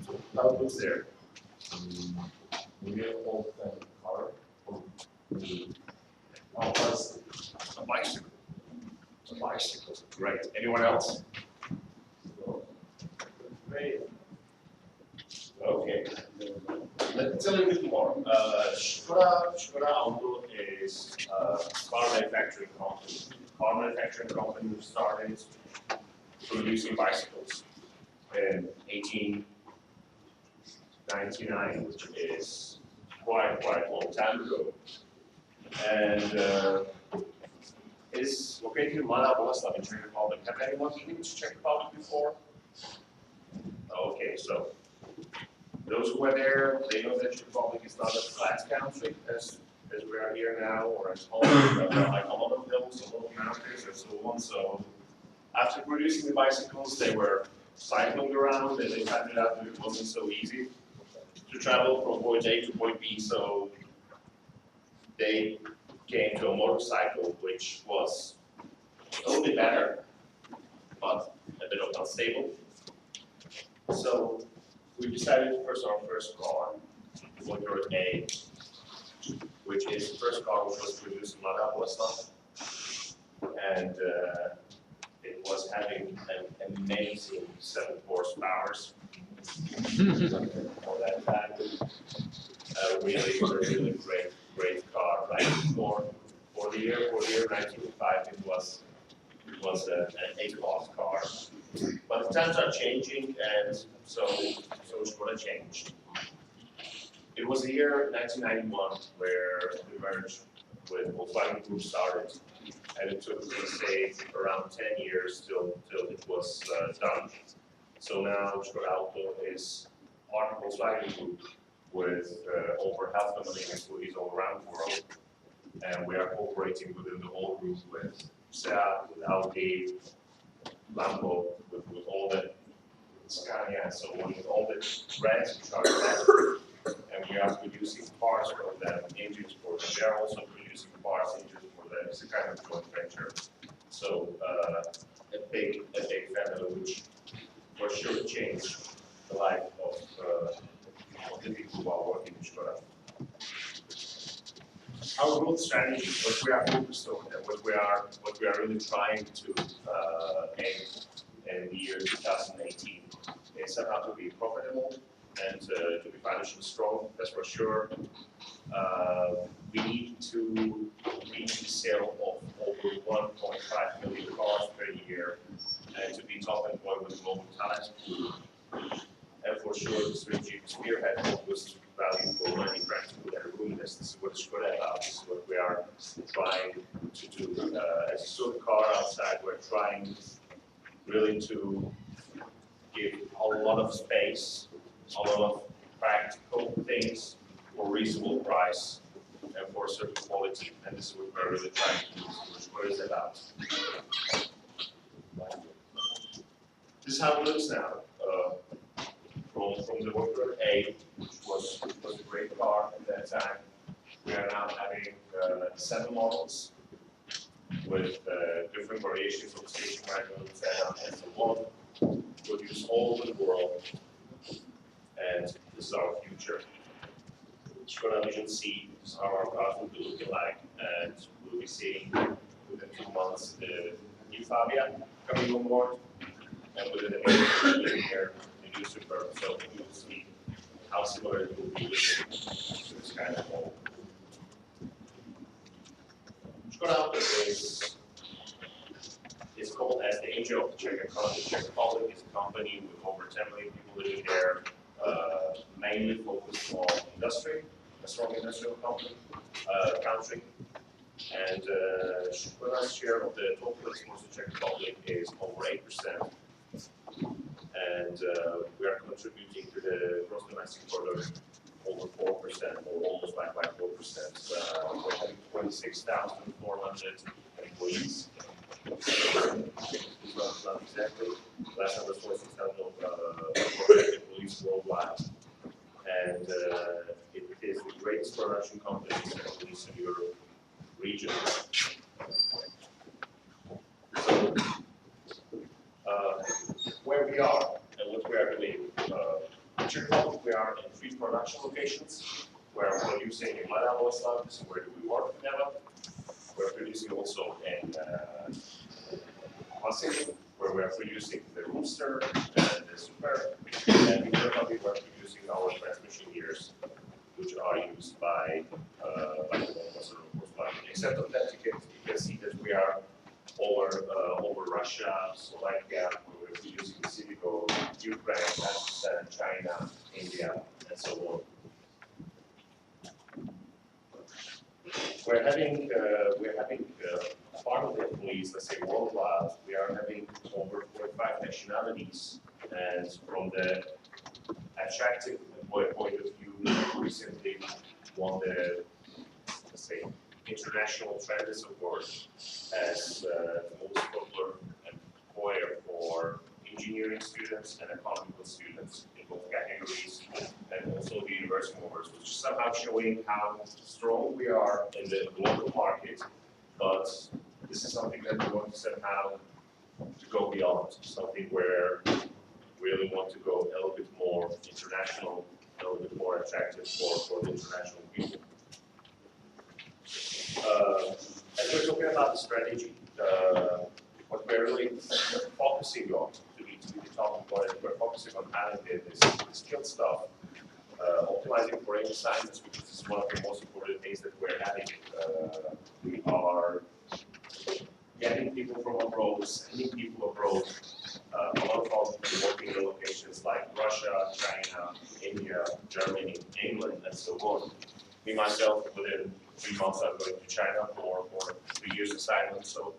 So how it looks there? We have all kind of car. Oh, what's a bicycle? A bicycle. Great. Anyone else? Great. Okay. Let's tell you a bit more. Skoda Auto is a car manufacturing company. Car manufacturing company who started producing bicycles in 1899, which is quite a long time ago. And is located in Mladá Boleslav in Czech Republic. Have anyone been to Czech Republic before? Okay, so those who were there, they know that Czech Republic is not a flat country as we are here now, or as Poland, but there are like a lot of hills, a lot of mountains, and so on. So after producing the bicycles, they were cycling around, and they found out that it wasn't so easy to travel from point A to point B. So they came to a motorcycle, which was a little bit better, but a bit unstable. So we decided to first our first car, the Motor A, which is the first car which was produced in Mladá Boleslav, and it was having an amazing 7 horsepower. For that time, really great car. Right for the year 1905, it was an A-class car. But the times are changing, and so Skoda changed. It was the year 1991 where the merge with Volkswagen Group started, and it took, let's say, around 10 years till it was done. So now Skoda Auto is part of Volkswagen Group with over 500,000 employees all around the world, and we are cooperating within the whole group with Seat, with Audi, Lambo, with all the Scania and so on, with all the brands which are there, and we are producing parts for them, engines for them. They are also producing parts, engines for them. It's a kind of joint venture. So a big family which for sure changed the life of the people who are working in Skoda. Our growth strategy, what we are focused on, and what we are really trying to aim in the year 2018 is how to be profitable and to be financially strong. That's for sure. We need to reach the sale of over 1.5 million cars per year, and to be top employed with global talent. And for sure, the strategic spearhead focused value for money, practical and room. This is what it's good about. This is what we are trying to do. As you saw the car outside, we're trying really to give a lot of space, a lot of practical things for reasonable price and for certain quality. And this is what we're really trying to do. What is it about? This is how it looks now. From the Motor A, which was a great car at that time, we are now having 7 models with different variations of station wagons and so on, produced all over the world, and this is our future. Skoda Vision C is how our cars will be looking like, and we'll be seeing within 2 months the new Fabia coming on board, and within a year the new Superb. So we will see how similar it will be to this kind of model. Skoda Auto is called as the angel of the Czech economy. Czech Republic is a company with over 10 million people living there, mainly focused on industry, a strong industrial country. And Škoda's share of the total exports to Czech Republic is over 8%. And we are contributing to the gross domestic product over 4%, or almost by 4%. We're having 26,400 employees. Not exactly. Last time was 46,000 employees worldwide. And it is the greatest production company in the Eastern Europe region. So, where we are and what we are doing. In Czech Republic, we are in 3 production locations. We are producing in Mladá Boleslav, this is where we work together. We're producing also in Vlasic, where we are producing the rooster and the super. And in Czech we're producing our transmission gears, which are used by the Volkswagen, of course. Except of that, you can see that we are over Russia, Slovakia, we're producing Civico, Ukraine, Pakistan, China, India, and so on. We're having part of the employees, let's say worldwide, we are having over 45 nationalities, and from the attractive employer point of view, we recently won the, let's say, International Trends Award as the most popular employer for engineering students and economical students in both categories, and also the university movers, which is somehow showing how strong we are in the global market, but this is something that we want to somehow to go beyond, something where we really want to go a little bit more international, a little bit more attractive for the international people. As we're talking about the strategy, what we're really focusing on, to be talking about it, we're focusing on having this skilled stuff, optimizing for any science, because this is one of the most important things that we're having. We are getting people from abroad, sending people abroad. A lot of our people working in locations like Russia, China, India, Germany, England, and so on. Me, myself, within 3 months, I'm going to China for 3 years assignment, so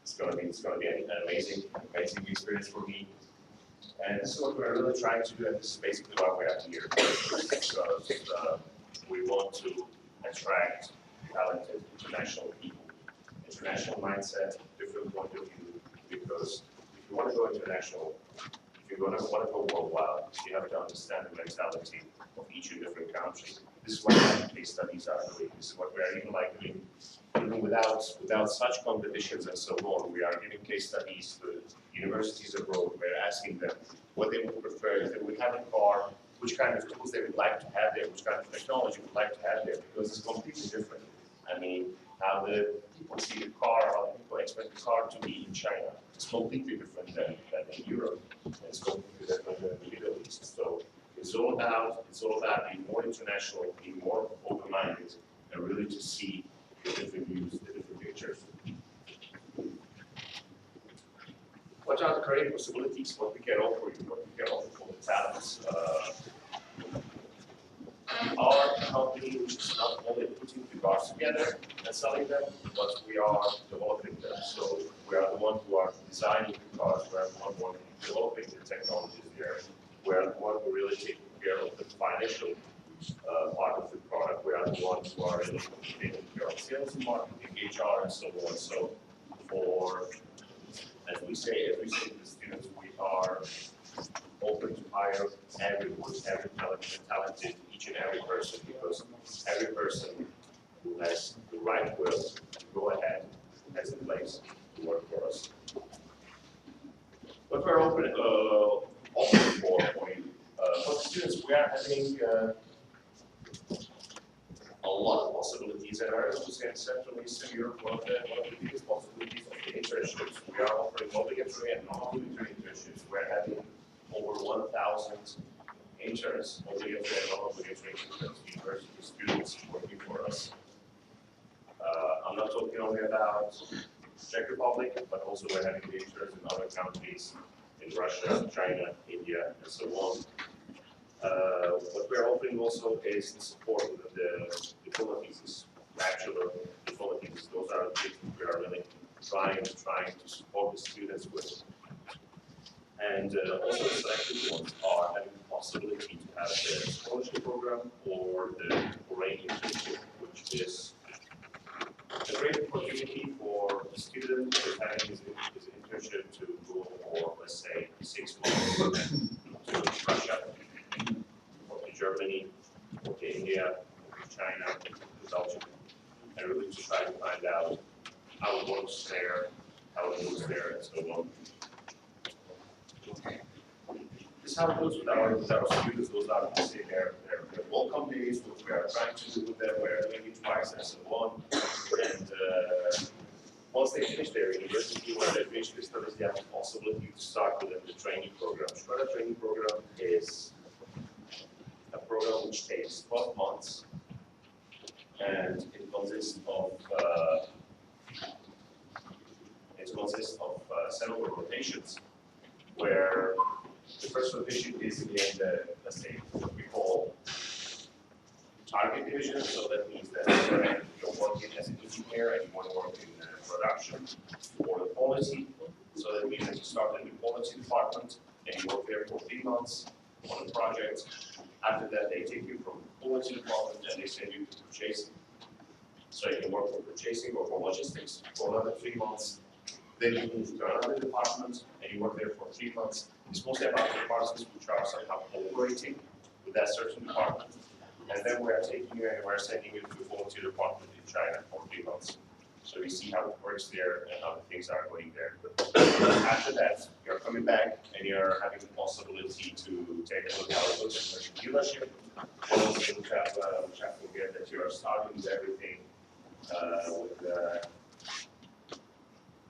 it's going to be an amazing experience for me. And this is what we're really trying to do, and this is basically why we're here, because we want to attract talented international people, international mindset, different point of view, because if you want to go international, if you want to go worldwide, you have to understand the mentality of each and different country. This is what case studies are doing. This is what we are even doing. Even without such competitions and so on, we are giving case studies to universities abroad. We're asking them what they would prefer if they would have a car, which kind of tools they would like to have there, which kind of technology they would like to have there, because it's completely different. I mean, how the people see the car, how the people expect the car to be in China, it's completely different than in Europe. It's completely different than the Middle East. So it's all about being more international, being more open-minded, and really to see the different views, the different pictures. What are the career possibilities? What we can offer you? What we can offer for the talents? We are a company which is not only putting the cars together and selling them, but we are developing them. So we are the ones who are designing the cars. We are the ones who are developing the technologies there. We are the ones who really take care of the financial part of the product. We are the ones who are really taking care of sales and marketing, HR, and so on. So as we say to the students, we are open to hire everyone, every talented, each and every person, because every person who has the right will to go ahead has a place to work for us. But we're open for you. For the students, we are having a lot of possibilities, and I also say in Central and Eastern Europe, one of the biggest possibilities of the internships. We are offering obligatory and non-obligatory internships. We're having over 1,000 interns, obligatory and non-obligatory interns, university students working for us. I'm not talking only about Czech Republic, but also we're having the interns in other countries, in Russia, China, India, and so on. What we're offering also is the support of the diploma thesis, bachelor diploma thesis. Those are the things we are really trying to support the students with. And also the selected ones are having the possibility to have the scholarship program or the foreign internship, which is a great opportunity for the student who is having his internship to go for, let's say, 6 months to Russia, or to Germany, or to India, or to China, to Belgium, and really to try to find out how it works there, how it moves there, and so on. This is how it goes with our students. Those are, say, their welcome days, what we are trying to do with them, we're doing it twice, and so on. And once they finish their university, when they finish their studies, they have the possibility to start with them the training program. Shredder training program is a program which takes 12 months, and it consists of several rotations, where the first rotation is in the, let's say, what we call target division. So that means that you're working as an engineer and you want to work in production or the quality. So that means that you start in the quality department and you work there for 3 months on a project. After that, they take you from the quality department and they send you to purchasing. So you can work for purchasing or for logistics for another 3 months. Then you move to another department and you work there for 3 months. It's mostly about departments which are somehow cooperating with that certain department. And then we are taking you and we're sending you to the quality department in China for 3 months. So you see how it works there and how the things are going there. After that, you're coming back and you're having the possibility to take a look how it looks at the dealership. Also, which I forget that you are starting with everything with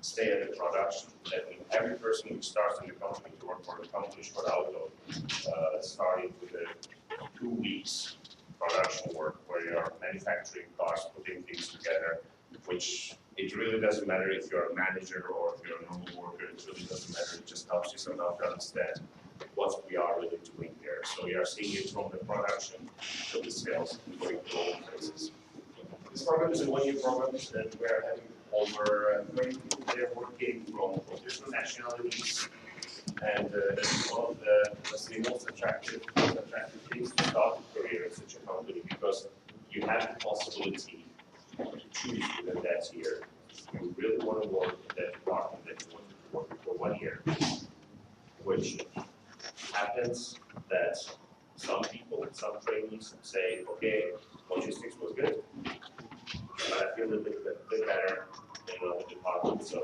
stay at the production. That means every person who starts in the company to work for the company for auto, starting with the 2 weeks production work where you are manufacturing cars, putting things together, which it really doesn't matter if you're a manager or if you're a normal worker, it really doesn't matter, it just helps you somehow to understand what we are really doing there. So we are seeing it from the production to the sales and going through all phases. This program is a 1-year program and we are having over 30 people there working from different nationalities. And it's one of the, let's say, most attractive things to start a career in such a company because you have the possibility to choose within that year. You really want to work in that department that you want to work for 1 year, which happens that some people, some trainees say, okay, logistics was good, but I feel a little bit better in another department, so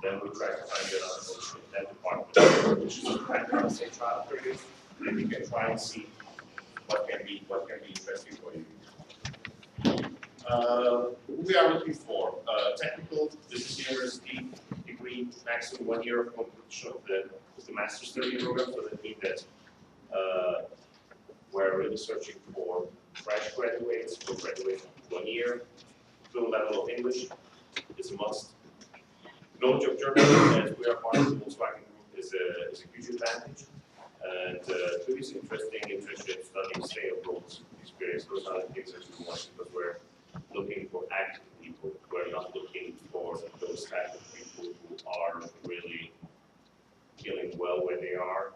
then we try to find another position in that department, which is kind of, let's say, trial period, and you can try and see what can be interesting for you. We are looking for technical business university degree, maximum 1 year of completion of the master's study program, so that means that we're really searching for fresh graduates, for graduates 1 year, full level of English is a must. Knowledge of German, as we are part of the Volkswagen Group, is a huge advantage. And to this interesting internship, studying, stay abroad experience, those are the things that we want because we're looking for active people. We're not looking for those type of people who are really feeling well where they are.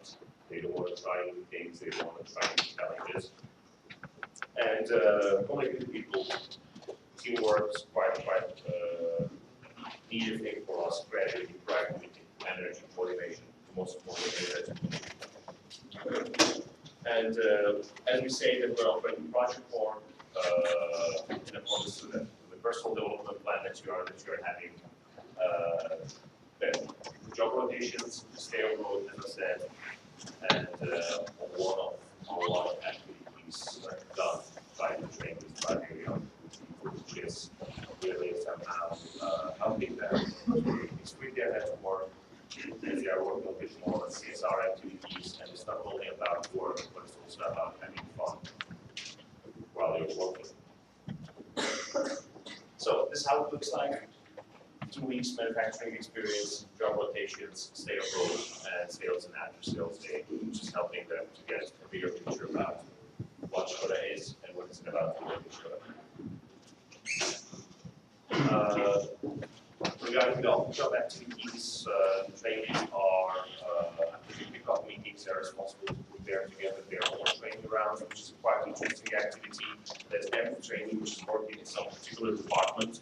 They don't want to try new things, they don't want to try new challenges. And connecting people, teamwork is quite needed thing for us, creativity, proactivity, energy, motivation, the most important thing that. And as we say that we're offering project for in accordance to the personal development plan that you are having, then job rotations, stay on road, as I said, and a lot of activities done by the trainers, by the young people, which is really somehow helping them. It's with their network, as they are working a bit more on CSR activities, and it's not only about work, but it's also about having fun while you're working. So this is how it looks like. 2 weeks manufacturing experience, job rotations, stay abroad, and sales and after sales day, which is helping them to get a bigger picture about what Skoda is and what it's about to do in Skoda. Regarding the off-the-job activities, training are after pick-up meetings, they're responsible to put there together their own training rounds, which is quite an interesting activity. That every trainee which is working in some particular department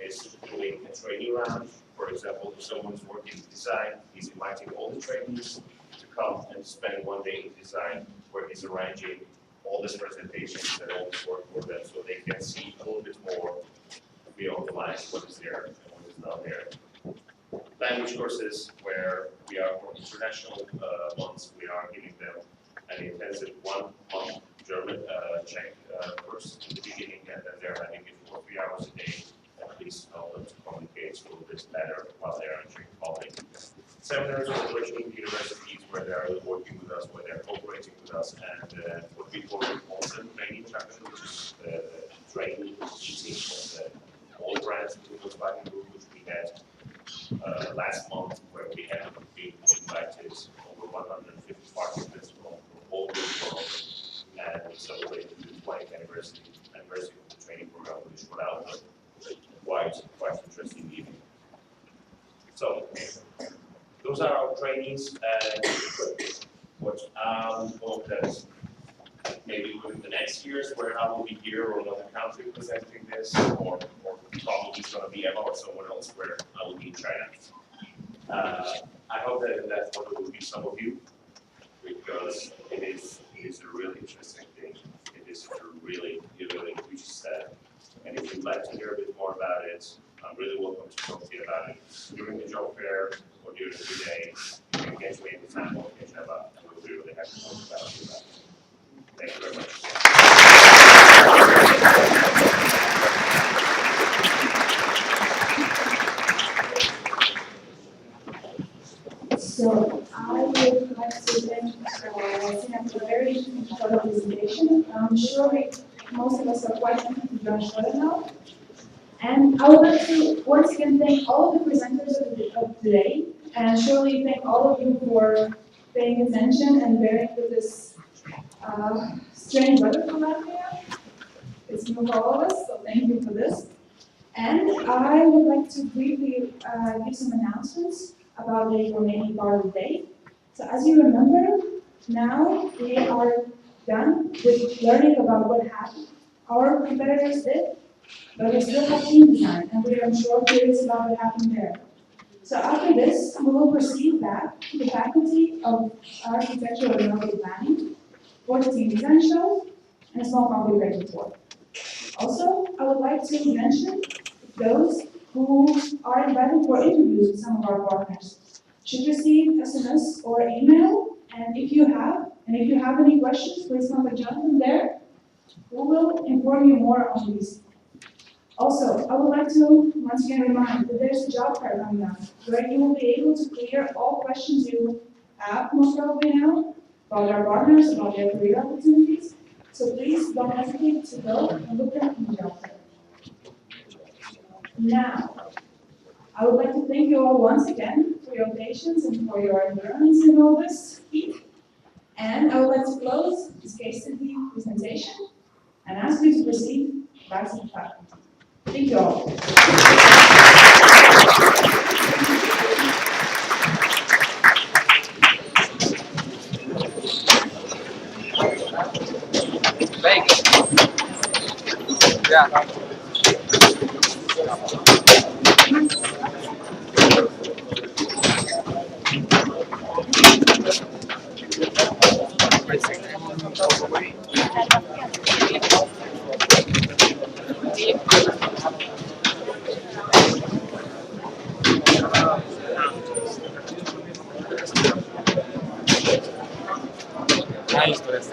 is doing a training round. For example, if someone is working in design, he's inviting all the trainees to come and spend 1 day in design, where he's arranging all these presentations and all this work for them, so they can see a little bit more beyond the lines what is there and what is not there. Language courses, where we are for international months, we are giving them an intensive 1 month German Czech course in the beginning, and then they're having it for 3 hours a day, at least help them to communicate a little bit better while they're entering college. Seminars or operating universities, where they're working with us, where they're cooperating with us, and what we call constant training traction, which is training meetings of all brands in the Volkswagen Group, which we had last month, where we have been invited over 150 participants from all over the world, and we celebrated the 20th anniversary of the training program with Skoda. Quite interesting evening. So those are our trainees, and what I hope that maybe within the next years, where I will be here or another country presenting this, or probably it's going to be Emma or someone else, where I will be in China. I hope that photo will be some of you, because it is a really interesting thing. It is a really huge step. And if you'd like to hear a bit more about it, I'm really welcome to talk to you about it during the job fair or during the day. You can engage me anytime or engage Emma, and we'll be really happy to talk about it. Thank you very much. So I would like to thank Sina for a very short presentation. I'm sure most of us are quite happy to join Skoda now. And I would like to once again thank all of the presenters of today, and surely thank all of you for paying attention and bearing with this strange weather from Latvia. It's new for all of us, so thank you for this. And I would like to briefly give some announcements about the remaining part of the day. So as you remember, now we are done with learning about what happened. Our competitors did, but we still have team design, and we are sure curious about what happened there. So after this, we will proceed back to the Faculty of Architecture and Urban Planning for the team design show and a small configuration tour. Also, I would like to mention those who are invited for interviews with some of our partners should receive SMS or email, and if you have any questions, please contact Jonathan there, who will inform you more on these. Also, I would like to once again remind that there's a job fair coming up, where you will be able to clear all questions you have most probably now about our partners, about their career opportunities. So please don't hesitate to go and look at the job fair. Now, I would like to thank you all once again for your patience and for your endurance in all this heat. And I would like to close this case study presentation and ask you to proceed back to the faculty. Thank you all. Thank you. Yeah. Nice, but it's